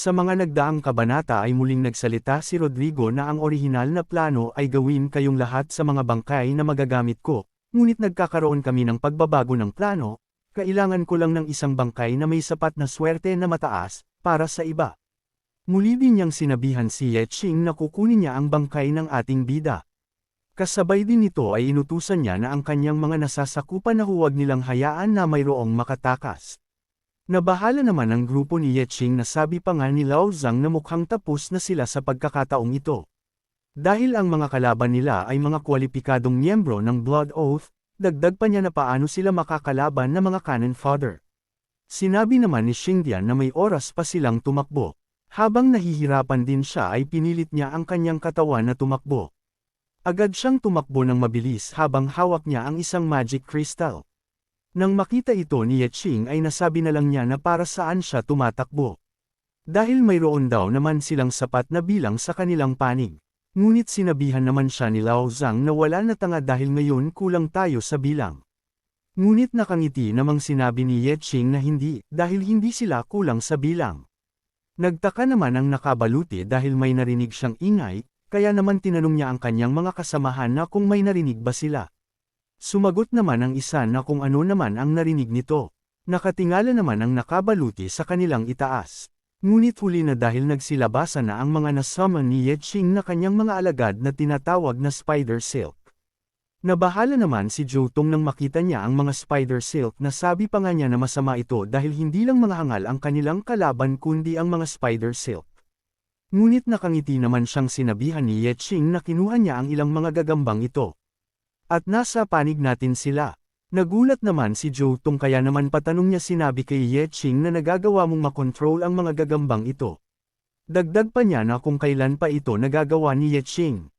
Sa mga nagdaang kabanata ay muling nagsalita si Rodrigo na ang orihinal na plano ay gawin kayong lahat sa mga bangkay na magagamit ko, ngunit nagkakaroon kami ng pagbabago ng plano, kailangan ko lang ng isang bangkay na may sapat na swerte na mataas, para sa iba. Muli din niyang sinabihan si Ye Qing na kukunin niya ang bangkay ng ating bida. Kasabay din nito ay inutusan niya na ang kanyang mga nasasakupan na huwag nilang hayaan na mayroong makatakas. Nabahala naman ang grupo ni Ye Qing na sabi pa nga ni Lao Zhang na mukhang tapos na sila sa pagkakataong ito. Dahil ang mga kalaban nila ay mga kwalipikadong miyembro ng Blood Oath, dagdag pa niya na paano sila makakalaban na mga cannon fodder. Sinabi naman ni Xingdian na may oras pa silang tumakbo. Habang nahihirapan din siya ay pinilit niya ang kanyang katawan na tumakbo. Agad siyang tumakbo ng mabilis habang hawak niya ang isang magic crystal. Nang makita ito ni Ye Qing ay nasabi na lang niya na para saan siya tumatakbo. Dahil mayroon daw naman silang sapat na bilang sa kanilang panig. Ngunit sinabihan naman siya ni Lao Zhang na wala na tanga dahil ngayon kulang tayo sa bilang. Ngunit nakangiti namang sinabi ni Ye Qing na hindi, dahil hindi sila kulang sa bilang. Nagtaka naman ang nakabaluti dahil may narinig siyang ingay, kaya naman tinanong niya ang kanyang mga kasamahan na kung may narinig ba sila. Sumagot naman ang isa na kung ano naman ang narinig nito. Nakatingala naman ang nakabaluti sa kanilang itaas. Ngunit huli na dahil nagsilabasa na ang mga nasummon ni Ye Qing na kanyang mga alagad na tinatawag na Spider Silk. Nabahala naman si Zhou Tong nang makita niya ang mga Spider Silk na sabi pa nga niya na masama ito dahil hindi lang mga hangal ang kanilang kalaban kundi ang mga Spider Silk. Ngunit nakangiti naman siyang sinabihan ni Ye Qing na kinuha niya ang ilang mga gagambang ito. At nasa panig natin sila. Nagulat naman si Zhou Tong kaya naman patanong niya sinabi kay Ye Qing na nagagawa mong makontrol ang mga gagambang ito. Dagdag pa niya na kung kailan pa ito nagagawa ni Ye Qing.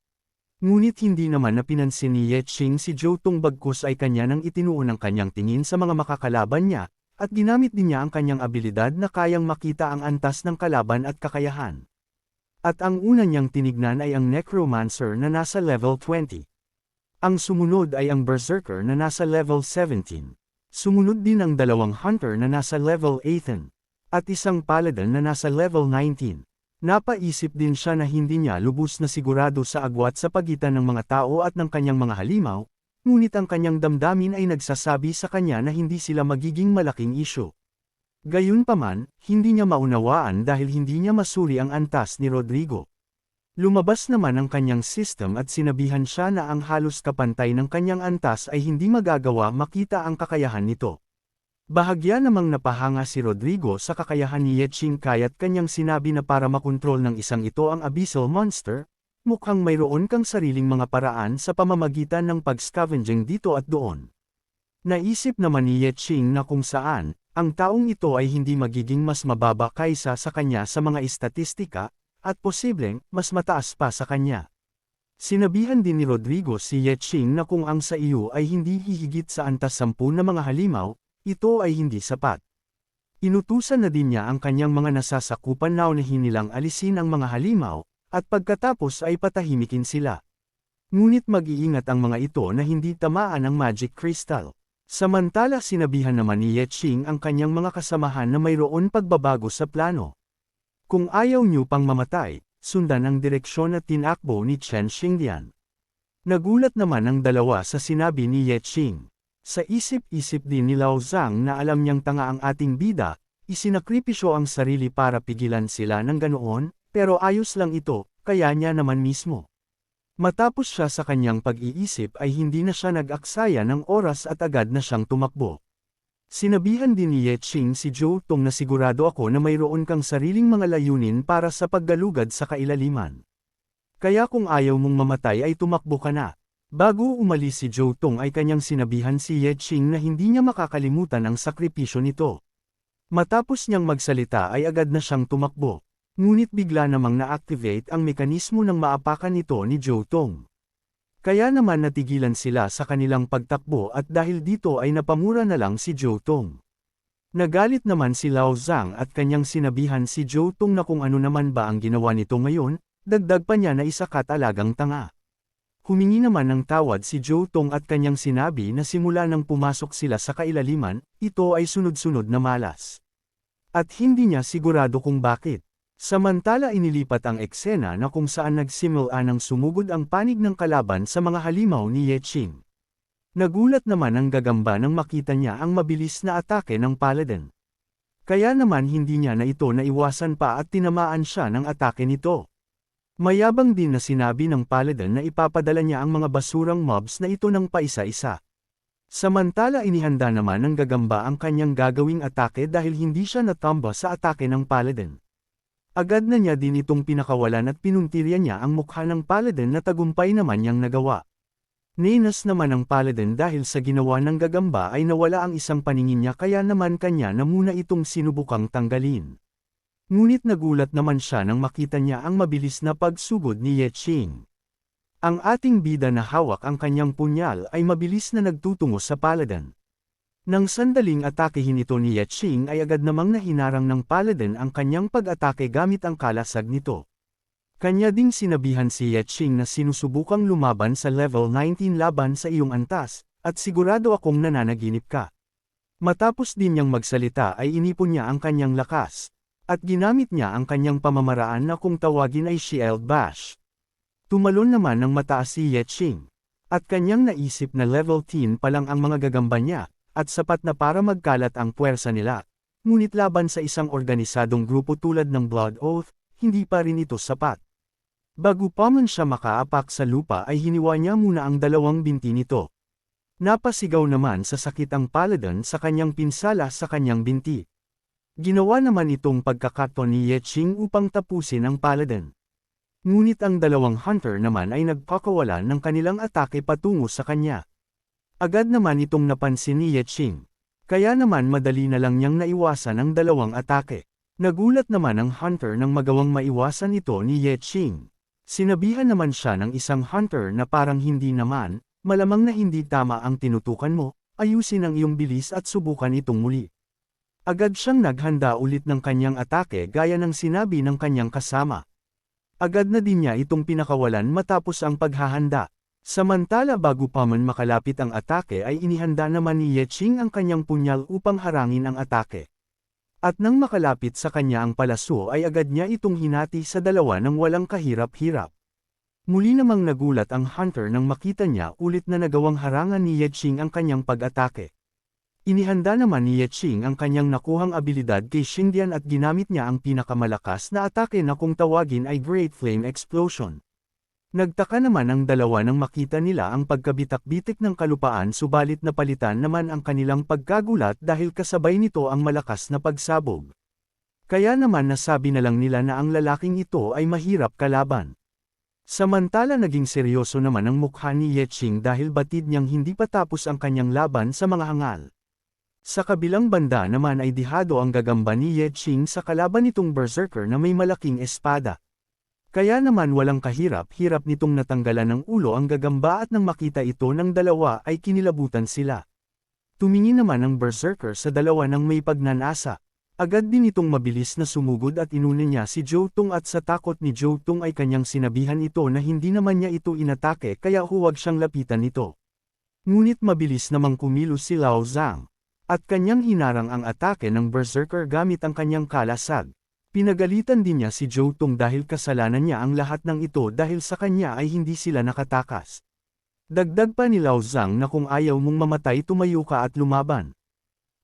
Ngunit hindi naman napinansin ni Ye Qing si Zhou Tong bagkus ay kanya nang itinuon ang kanyang tingin sa mga makakalaban niya, at ginamit din niya ang kanyang abilidad na kayang makita ang antas ng kalaban at kakayahan. At ang una niyang tinignan ay ang Necromancer na nasa level 20. Ang sumunod ay ang Berserker na nasa level 17. Sumunod din ang dalawang Hunter na nasa level 18. At isang Paladin na nasa level 19. Napaisip din siya na hindi niya lubos na sigurado sa agwat sa pagitan ng mga tao at ng kanyang mga halimaw, ngunit ang kanyang damdamin ay nagsasabi sa kanya na hindi sila magiging malaking isyu. Gayunpaman, hindi niya maunawaan dahil hindi niya masuri ang antas ni Rodrigo. Lumabas naman ang kanyang system at sinabihan siya na ang halos kapantay ng kanyang antas ay hindi magagawa makita ang kakayahan nito. Bahagya namang napahanga si Rodrigo sa kakayahan ni Ye Qing kaya't kanyang sinabi na para makontrol ng isang ito ang Abyssal Monster, mukhang mayroon kang sariling mga paraan sa pamamagitan ng pag-scavenging dito at doon. Naisip naman ni Ye Qing na kung saan, ang taong ito ay hindi magiging mas mababa kaysa sa kanya sa mga istatistika, at posibleng, mas mataas pa sa kanya. Sinabihan din ni Rodrigo si Ye Qing na kung ang sa iyo ay hindi hihigit sa antas 10 na mga halimaw, ito ay hindi sapat. Inutusan na din niya ang kanyang mga nasasakupan na unahin nilang alisin ang mga halimaw, at pagkatapos ay patahimikin sila. Ngunit mag-iingat ang mga ito na hindi tamaan ng Magic Crystal. Samantala sinabihan naman ni Ye Qing ang kanyang mga kasamahan na mayroon pagbabago sa plano. Kung ayaw niyo pang mamatay, sundan ang direksyon at tinakbo ni Chen Xingdian. Nagulat naman ang dalawa sa sinabi ni Ye Qing. Sa isip-isip din ni Lao Zhang na alam niyang tanga ang ating bida, isinakripisyo ang sarili para pigilan sila ng ganoon, pero ayos lang ito, kaya niya naman mismo. Matapos siya sa kanyang pag-iisip ay hindi na siya nag-aksaya ng oras at agad na siyang tumakbo. Sinabihan din ni Ye Qing si Zhou Tong na sigurado ako na mayroon kang sariling mga layunin para sa paggalugad sa kailaliman. Kaya kung ayaw mong mamatay ay tumakbo ka na. Bago umalis si Zhou Tong ay kanyang sinabihan si Ye Qing na hindi niya makakalimutan ang sakripisyo nito. Matapos niyang magsalita ay agad na siyang tumakbo. Ngunit bigla namang na-activate ang mekanismo ng maapakan nito ni Zhou Tong. Kaya naman natigilan sila sa kanilang pagtakbo at dahil dito ay napamura na lang si Zhou Tong. Nagalit naman si Lao Zhang at kanyang sinabihan si Zhou Tong na kung ano naman ba ang ginawa nito ngayon, dagdag pa niya na isa katalagang tanga. Humingi naman ng tawad si Zhou Tong at kanyang sinabi na simula nang pumasok sila sa kailaliman, ito ay sunod-sunod na malas. At hindi niya sigurado kung bakit. Samantala inilipat ang eksena na kung saan nagsimula ng sumugod ang panig ng kalaban sa mga halimaw ni Ye Qing. Nagulat naman ang gagamba nang makita niya ang mabilis na atake ng paladin. Kaya naman hindi niya na ito naiwasan pa at tinamaan siya ng atake nito. Mayabang din na sinabi ng paladin na ipapadala niya ang mga basurang mobs na ito ng paisa-isa. Samantala inihanda naman ng gagamba ang kanyang gagawing atake dahil hindi siya natamba sa atake ng paladin. Agad na niya din itong pinakawalan at pinuntirya niya ang mukha ng paladin na tagumpay naman niyang nagawa. Ninas naman ang paladin dahil sa ginawa ng gagamba ay nawala ang isang paningin niya kaya naman kanya na muna itong sinubukang tanggalin. Ngunit nagulat naman siya nang makita niya ang mabilis na pagsugod ni Ye Qing. Ang ating bida na hawak ang kanyang punyal ay mabilis na nagtutungo sa paladin. Nang sandaling atakehin ito ni Ye Qing ay agad namang nahinarang ng paladin ang kanyang pag-atake gamit ang kalasag nito. Kanya ding sinabihan si Ye Qing na sinusubukang lumaban sa level 19 laban sa iyong antas, at sigurado akong nananaginip ka. Matapos din niyang magsalita ay inipon niya ang kanyang lakas, at ginamit niya ang kanyang pamamaraan na kung tawagin ay Shield Bash. Tumalon naman ng mataas si Ye Qing, at kanyang naisip na level 10 pa lang ang mga gagamba niya, at sapat na para magkalat ang puwersa nila. Ngunit laban sa isang organisadong grupo tulad ng Blood Oath, hindi pa rin ito sapat. Bago pa man siya makaapak sa lupa ay hiniwa niya muna ang dalawang binti nito. Napasigaw naman sa sakit ang paladin sa kanyang pinsala sa kanyang binti. Ginawa naman itong pagkakataon ni Ye Qing upang tapusin ang paladin. Ngunit ang dalawang hunter naman ay nagpakawalan ng kanilang atake patungo sa kanya. Agad naman itong napansin ni Ye Qing. Kaya naman madali na lang niyang naiwasan ang dalawang atake. Nagulat naman ang hunter nang magawang maiwasan ito ni Ye Qing. Sinabihan naman siya ng isang hunter na parang hindi naman, malamang na hindi tama ang tinutukan mo, ayusin ang iyong bilis at subukan itong muli. Agad siyang naghanda ulit ng kanyang atake gaya ng sinabi ng kanyang kasama. Agad na din niya itong pinakawalan matapos ang paghahanda. Samantala bago pa man makalapit ang atake ay inihanda naman ni Ye Qing ang kanyang punyal upang harangin ang atake. At nang makalapit sa kanya ang palaso ay agad niya itong hinati sa dalawa ng walang kahirap-hirap. Muli namang nagulat ang hunter nang makita niya ulit na nagawang harangan ni Ye Qing ang kanyang pag-atake. Inihanda naman ni Ye Qing ang kanyang nakuhang abilidad kay Xingdian at ginamit niya ang pinakamalakas na atake na kung tawagin ay Great Flame Explosion. Nagtaka naman ang dalawa nang makita nila ang pagkabitak-bitik ng kalupaan subalit napalitan naman ang kanilang pagkagulat dahil kasabay nito ang malakas na pagsabog. Kaya naman nasabi na lang nila na ang lalaking ito ay mahirap kalaban. Samantala naging seryoso naman ang mukha ni Ye Qing dahil batid niyang hindi pa tapos ang kanyang laban sa mga hangal. Sa kabilang banda naman ay dihado ang gagamba ni Ye Qing sa kalaban nitong berserker na may malaking espada. Kaya naman walang kahirap-hirap nitong natanggalan ng ulo ang gagamba at nang makita ito ng dalawa ay kinilabutan sila. Tumingin naman ang berserker sa dalawa ng may pagnanasa. Agad din itong mabilis na sumugod at inunin niya si Zhou Tong at sa takot ni Zhou Tong ay kanyang sinabihan ito na hindi naman niya ito inatake kaya huwag siyang lapitan nito. Ngunit mabilis namang kumilos si Lao Zhang. At kanyang hinarang ang atake ng berserker gamit ang kanyang kalasag. Pinagalitan din niya si Zhou Tong dahil kasalanan niya ang lahat ng ito dahil sa kanya ay hindi sila nakatakas. Dagdag pa ni Lao Zhang na kung ayaw mong mamatay tumayo ka at lumaban.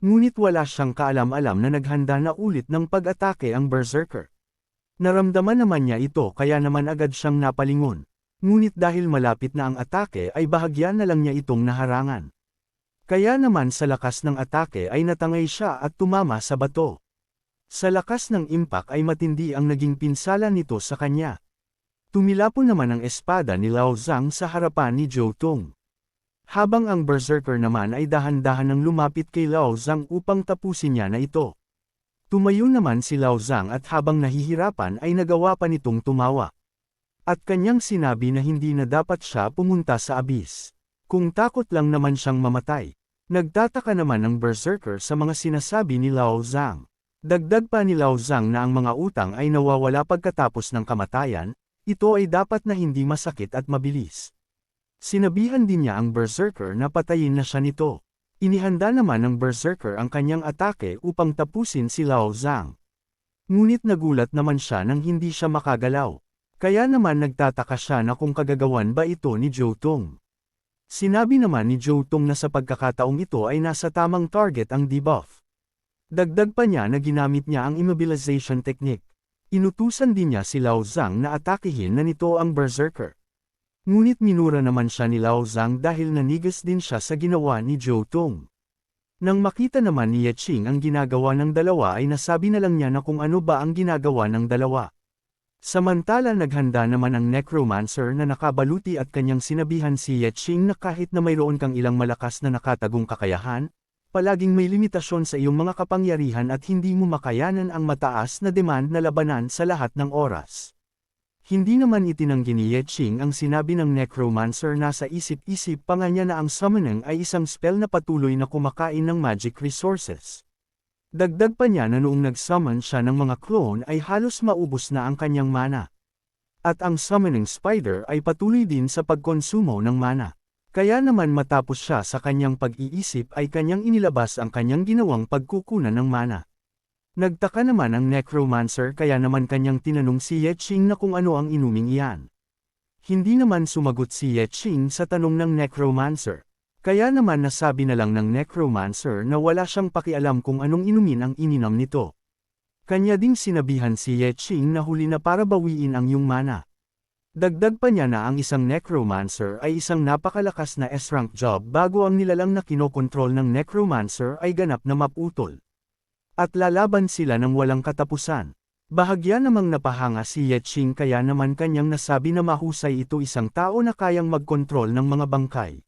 Ngunit wala siyang kaalam-alam na naghanda na ulit ng pag-atake ang berserker. Naramdaman naman niya ito kaya naman agad siyang napalingon. Ngunit dahil malapit na ang atake ay bahagya na lang niya itong naharangan. Kaya naman sa lakas ng atake ay natangay siya at tumama sa bato. Sa lakas ng impact ay matindi ang naging pinsala nito sa kanya. Tumilapon naman ang espada ni Lao Zhang sa harapan ni Zhou Tong. Habang ang berserker naman ay dahan-dahan nang lumapit kay Lao Zhang upang tapusin niya na ito. Tumayo naman si Lao Zhang at habang nahihirapan ay nagawa pa nitong tumawa. At kanyang sinabi na hindi na dapat siya pumunta sa abyss. Kung takot lang naman siyang mamatay. Nagtataka naman ang berserker sa mga sinasabi ni Lao Zhang. Dagdag pa ni Lao Zhang na ang mga utang ay nawawala pagkatapos ng kamatayan, ito ay dapat na hindi masakit at mabilis. Sinabihan din niya ang berserker na patayin na siya nito. Inihanda naman ng berserker ang kanyang atake upang tapusin si Lao Zhang. Ngunit nagulat naman siya nang hindi siya makagalaw. Kaya naman nagtataka siya na kung kagagawan ba ito ni Jotong. Sinabi naman ni Jotong na sa pagkakataong ito ay nasa tamang target ang debuff. Dagdag pa niya na ginamit niya ang immobilization technique. Inutusan din niya si Lao Zhang na atakihin na nito ang Berserker. Ngunit minura naman siya ni Lao Zhang dahil nanigas din siya sa ginawa ni Jotong. Nang makita naman ni Ye Qing ang ginagawa ng dalawa ay nasabi na lang niya na kung ano ba ang ginagawa ng dalawa. Samantala naghanda naman ang Necromancer na nakabaluti at kanyang sinabihan si Ye Qing na kahit na mayroon kang ilang malakas na nakatagong kakayahan, palaging may limitasyon sa iyong mga kapangyarihan at hindi mo makayanan ang mataas na demand na labanan sa lahat ng oras. Hindi naman itinanggi ni Ye Qing ang sinabi ng Necromancer na sa isip-isip pa nga niya na ang summoning ay isang spell na patuloy na kumakain ng magic resources. Dagdag pa niya na noong nag-summon siya ng mga clone ay halos maubos na ang kanyang mana. At ang summoning spider ay patuloy din sa pagkonsumo ng mana. Kaya naman matapos siya sa kanyang pag-iisip ay kanyang inilabas ang kanyang ginawang pagkukunan ng mana. Nagtaka naman ang Necromancer kaya naman kanyang tinanong si Ye Qing na kung ano ang inuming iyan. Hindi naman sumagot si Ye Qing sa tanong ng Necromancer. Kaya naman nasabi na lang ng Necromancer na wala siyang pakialam kung anong inumin ang ininom nito. Kanya ding sinabihan si Ye Qing na huli na para bawiin ang iyong mana. Dagdag pa niya na ang isang Necromancer ay isang napakalakas na S-rank job bago ang nilalang na kinokontrol ng Necromancer ay ganap na maputol. At lalaban sila ng walang katapusan. Bahagya namang napahanga si Ye Qing kaya naman kanyang nasabi na mahusay ito isang tao na kayang magkontrol ng mga bangkay.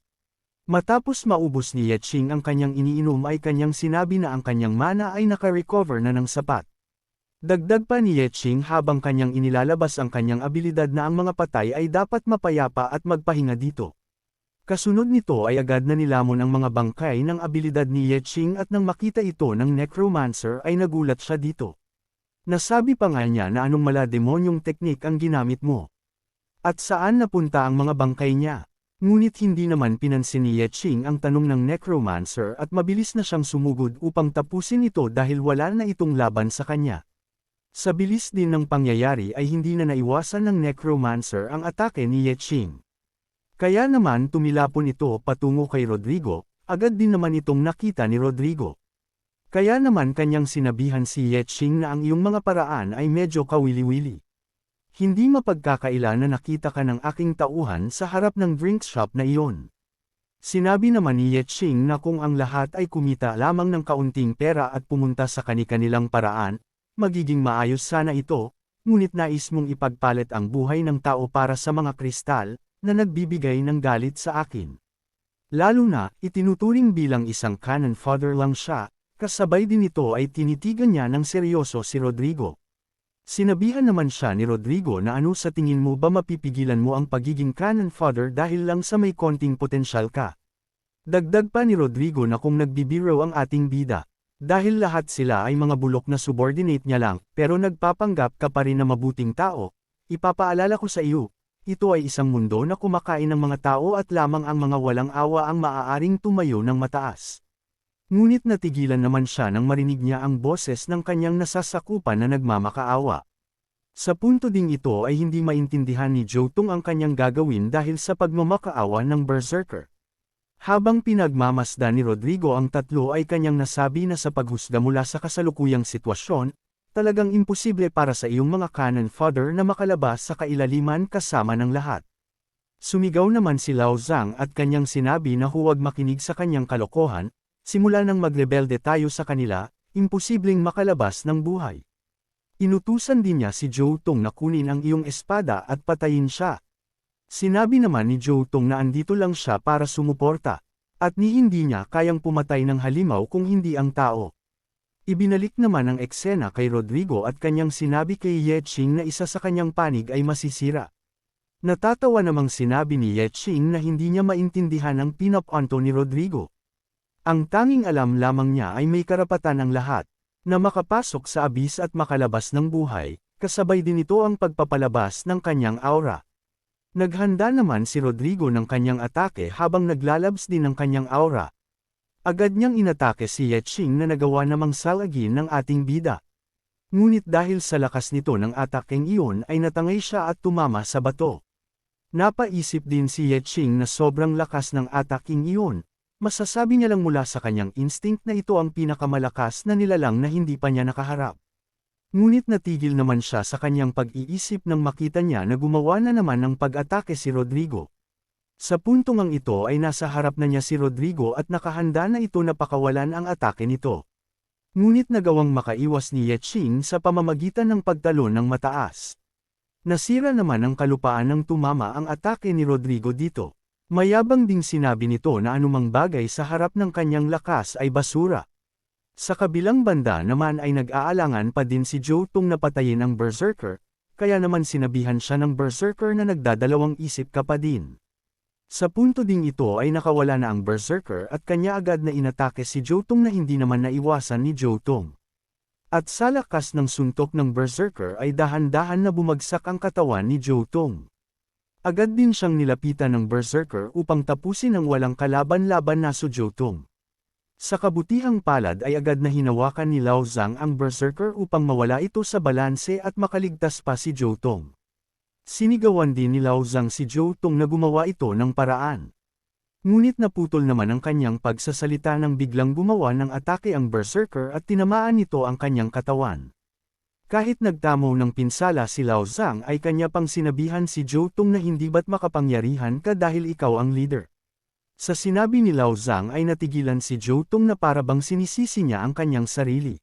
Matapos maubos ni Ye Qing ang kanyang iniinom ay kanyang sinabi na ang kanyang mana ay naka-recover na ng sapat. Dagdag pa ni Ye Qing habang kanyang inilalabas ang kanyang abilidad na ang mga patay ay dapat mapayapa at magpahinga dito. Kasunod nito ay agad na nilamon ang mga bangkay ng abilidad ni Ye Qing at nang makita ito ng Necromancer ay nagulat siya dito. Nasabi pa nga niya na anong mala-demonyong teknik ang ginamit mo. At saan napunta ang mga bangkay niya. Ngunit hindi naman pinansin ni Ye Qing ang tanong ng Necromancer at mabilis na siyang sumugod upang tapusin ito dahil wala na itong laban sa kanya. Sa bilis din ng pangyayari ay hindi na naiwasan ng Necromancer ang atake ni Ye Qing. Kaya naman tumilapon ito patungo kay Rodrigo, agad din naman itong nakita ni Rodrigo. Kaya naman kanyang sinabihan si Ye Qing na ang iyong mga paraan ay medyo kawili-wili. Hindi mapagkakaila na nakita ka ng aking tauhan sa harap ng drink shop na iyon. Sinabi naman ni Ye Qing na kung ang lahat ay kumita lamang ng kaunting pera at pumunta sa kani-kanilang paraan, magiging maayos sana ito, ngunit nais mong ipagpalit ang buhay ng tao para sa mga kristal, na nagbibigay ng galit sa akin. Lalo na, itinuturing bilang isang cannon fodder lang siya, kasabay din ito ay tinitigan niya ng seryoso si Rodrigo. Sinabihan naman siya ni Rodrigo na ano sa tingin mo ba mapipigilan mo ang pagiging cannon fodder dahil lang sa may konting potensyal ka. Dagdag pa ni Rodrigo na kung nagbibiro ang ating bida. Dahil lahat sila ay mga bulok na subordinate niya lang, pero nagpapanggap ka pa rin na mabuting tao, ipapaalala ko sa iyo, ito ay isang mundo na kumakain ng mga tao at lamang ang mga walang awa ang maaaring tumayo ng mataas. Ngunit natigilan naman siya nang marinig niya ang boses ng kanyang nasasakupan na nagmamakaawa. Sa punto ding ito ay hindi maintindihan ni Jotong ang kanyang gagawin dahil sa pagmamakaawa ng Berserker. Habang pinagmamasdan ni Rodrigo ang tatlo ay kanyang nasabi na sa paghusga mula sa kasalukuyang sitwasyon, talagang imposible para sa iyong mga cannon fodder na makalabas sa kailaliman kasama ng lahat. Sumigaw naman si Lao Zhang at kanyang sinabi na huwag makinig sa kanyang kalokohan, simula nang magrebelde tayo sa kanila, imposibleng makalabas ng buhay. Inutusan din niya si Jotong na kunin ang iyong espada at patayin siya. Sinabi naman ni Jotong na andito lang siya para sumuporta, at ni hindi niya kayang pumatay ng halimaw kung hindi ang tao. Ibinalik naman ang eksena kay Rodrigo at kanyang sinabi kay Ye Qing na isa sa kanyang panig ay masisira. Natatawa namang sinabi ni Ye Qing na hindi niya maintindihan ang pinapanto ni Rodrigo. Ang tanging alam lamang niya ay may karapatan ang lahat, na makapasok sa abis at makalabas ng buhay, kasabay din ito ang pagpapalabas ng kanyang aura. Naghanda naman si Rodrigo ng kanyang atake habang naglalabs din ng kanyang aura. Agad niyang inatake si Ye Qing na nagawa namang salagin ng ating bida. Ngunit dahil sa lakas nito ng atakeng iyon ay natangay siya at tumama sa bato. Napaisip din si Ye Qing na sobrang lakas ng ataking iyon. Masasabi niya lang mula sa kanyang instinct na ito ang pinakamalakas na nilalang na hindi pa niya nakaharap. Ngunit natigil naman siya sa kanyang pag-iisip nang makita niya na gumawa na naman ng pag-atake si Rodrigo. Sa puntong ang ito ay nasa harap na niya si Rodrigo at nakahanda na ito na pakawalan ang atake nito. Ngunit nagawang makaiwas ni Ye Qing sa pamamagitan ng pagtalon ng mataas. Nasira naman ang kalupaan nang tumama ang atake ni Rodrigo dito. Mayabang ding sinabi nito na anumang bagay sa harap ng kanyang lakas ay basura. Sa kabilang banda naman ay nag-aalangan pa din si Zhou Tong na patayin ang Berserker, kaya naman sinabihan siya ng Berserker na nagdadalawang isip ka pa din. Sa punto ding ito ay nakawala na ang Berserker at kanya agad na inatake si Zhou Tong na hindi naman naiwasan ni Zhou Tong. At sa lakas ng suntok ng Berserker ay dahan-dahan na bumagsak ang katawan ni Zhou Tong. Agad din siyang nilapitan ng Berserker upang tapusin ang walang kalaban-laban na si Zhou Tong. Sa kabutihang palad ay agad na hinawakan ni Lao Zhang ang Berserker upang mawala ito sa balanse at makaligtas pa si Zhou Tong. Sinigawan din ni Lao Zhang si Zhou Tong na gumawa ito ng paraan. Ngunit naputol naman ang kanyang pagsasalita nang biglang gumawa ng atake ang Berserker at tinamaan nito ang kanyang katawan. Kahit nagtamo ng pinsala si Lao Zhang ay kanya pang sinabihan si Zhou Tong na hindi ba't makapangyarihan ka dahil ikaw ang leader. Sa sinabi ni Lao Zhang ay natigilan si Zhou Tong na para bang sinisisi niya ang kanyang sarili.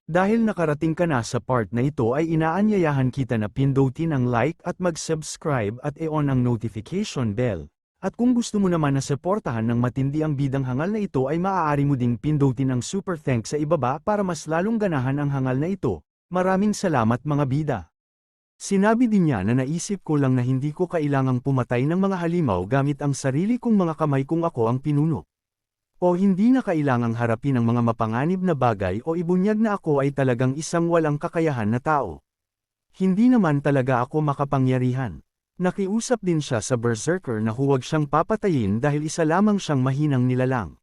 Dahil nakarating ka na sa part na ito ay inaanyayahan kita na pindutin ang like at mag-subscribe at i-on ang notification bell. At kung gusto mo naman na suportahan ng matindi ang bidang hangal na ito ay maaari mo ding pindutin ang super thanks sa ibaba para mas lalong ganahan ang hangal na ito. Maraming salamat mga bida. Sinabi din niya na naisip ko lang na hindi ko kailangang pumatay ng mga halimaw gamit ang sarili kong mga kamay kung ako ang pinuno. O hindi na kailangang harapin ang mga mapanganib na bagay o ibunyag na ako ay talagang isang walang kakayahan na tao. Hindi naman talaga ako makapangyarihan. Nakiusap din siya sa Berserker na huwag siyang papatayin dahil isa lamang siyang mahinang nilalang.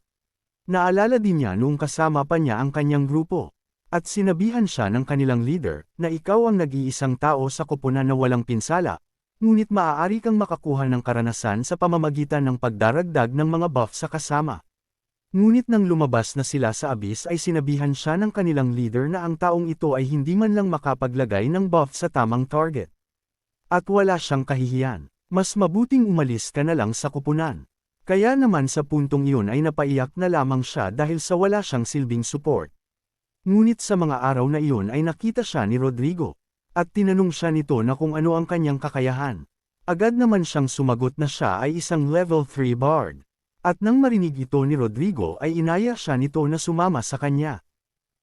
Naalala din niya noong kasama pa niya ang kanyang grupo. At sinabihan siya ng kanilang leader, na ikaw ang nag-iisang tao sa koponan na walang pinsala, ngunit maaari kang makakuha ng karanasan sa pamamagitan ng pagdaragdag ng mga buff sa kasama. Ngunit nang lumabas na sila sa abyss ay sinabihan siya ng kanilang leader na ang taong ito ay hindi man lang makapaglagay ng buff sa tamang target. At wala siyang kahihiyan. Mas mabuting umalis ka na lang sa koponan. Kaya naman sa puntong iyon ay napaiyak na lamang siya dahil sa wala siyang silbing support. Ngunit sa mga araw na iyon ay nakita siya ni Rodrigo, at tinanong siya nito na kung ano ang kanyang kakayahan. Agad naman siyang sumagot na siya ay isang level 3 bard. At nang marinig ito ni Rodrigo ay inaya siya nito na sumama sa kanya.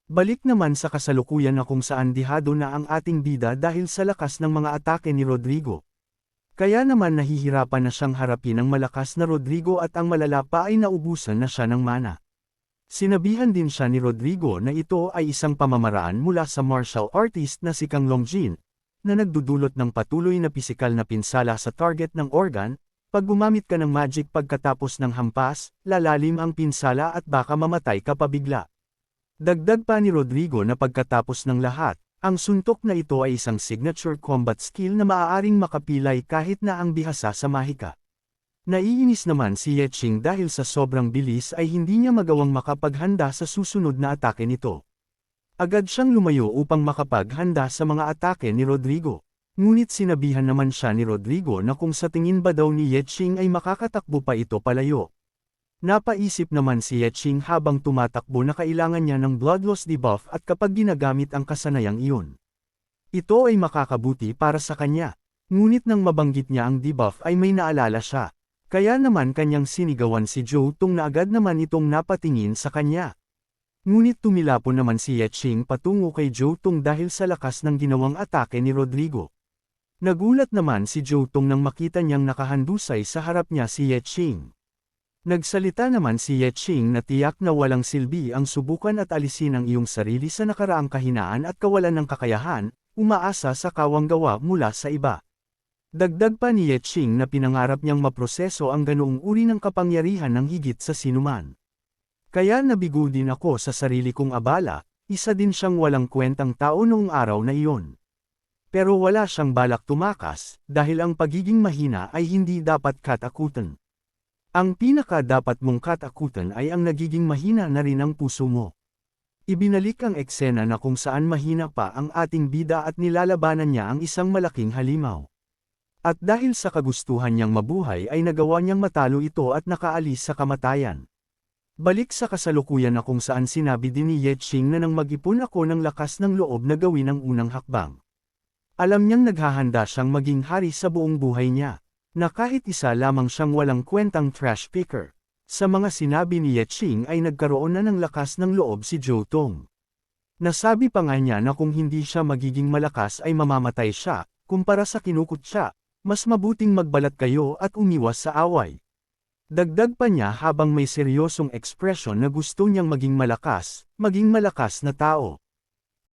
Balik naman sa kasalukuyan na kung saan dihado na ang ating bida dahil sa lakas ng mga atake ni Rodrigo. Kaya naman nahihirapan na siyang harapin ang malakas na Rodrigo at ang malala pa ay naubusan na siya ng mana. Sinabihan din siya ni Rodrigo na ito ay isang pamamaraan mula sa martial artist na si Kang Longjin, na nagdudulot ng patuloy na pisikal na pinsala sa target ng organ. Pag gumamit ka ng magic pagkatapos ng hampas, lalalim ang pinsala at baka mamatay ka pa bigla. Dagdag pa ni Rodrigo na pagkatapos ng lahat, ang suntok na ito ay isang signature combat skill na maaaring makapilay kahit na ang bihasa sa mahika. Naiinis naman si Ye Qing dahil sa sobrang bilis ay hindi niya magawang makapaghanda sa susunod na atake nito. Agad siyang lumayo upang makapaghanda sa mga atake ni Rodrigo. Ngunit sinabihan naman siya ni Rodrigo na kung sa tingin ba daw ni Ye Qing ay makakatakbo pa ito palayo. Napaisip naman si Ye Qing habang tumatakbo na kailangan niya ng blood loss debuff at kapag ginagamit ang kasanayang iyon. Ito ay makakabuti para sa kanya. Ngunit nang mabanggit niya ang debuff ay may naalala siya. Kaya naman kanyang sinigawan si Zhou Tong na agad naman itong napatingin sa kanya. Ngunit tumilapon naman si Ye Qing patungo kay Zhou Tong dahil sa lakas ng ginawang atake ni Rodrigo. Nagulat naman si Zhou Tong nang makita niyang nakahandusay sa harap niya si Ye Qing. Nagsalita naman si Ye Qing na tiyak na walang silbi ang subukan at alisin ang iyong sarili sa nakaraang kahinaan at kawalan ng kakayahan, umaasa sa kawang gawa mula sa iba. Dagdag pa ni Ye Qing na pinangarap niyang maproseso ang ganoong uri ng kapangyarihan ng higit sa sinuman. Kaya nabigo din ako sa sarili kong abala, Isa din siyang walang kwentang tao noong araw na iyon. Pero wala siyang balak tumakas, dahil ang pagiging mahina ay hindi dapat katakutan. Ang pinaka dapat mong katakutan ay ang nagiging mahina na rin ang puso mo. Ibinalik ang eksena na kung saan mahina pa ang ating bida at nilalabanan niya ang isang malaking halimaw. At dahil sa kagustuhan niyang mabuhay ay nagawa niyang matalo ito at nakaalis sa kamatayan. Balik sa kasalukuyan na kung saan sinabi din ni Ye Qing na nang mag-ipon ako ng lakas ng loob na gawin ang unang hakbang. Alam niyang naghahanda siyang maging hari sa buong buhay niya, na kahit isa lamang siyang walang kwentang trash picker. Sa mga sinabi ni Ye Qing ay nagkaroon na ng lakas ng loob si Zhou Tong. Nasabi pa nga niya na kung hindi siya magiging malakas ay mamamatay siya, kumpara sa kinukot siya, mas mabuting magbalat kayo at umiwas sa away. Dagdag pa niya habang may seryosong ekspresyon na gusto niyang maging malakas na tao.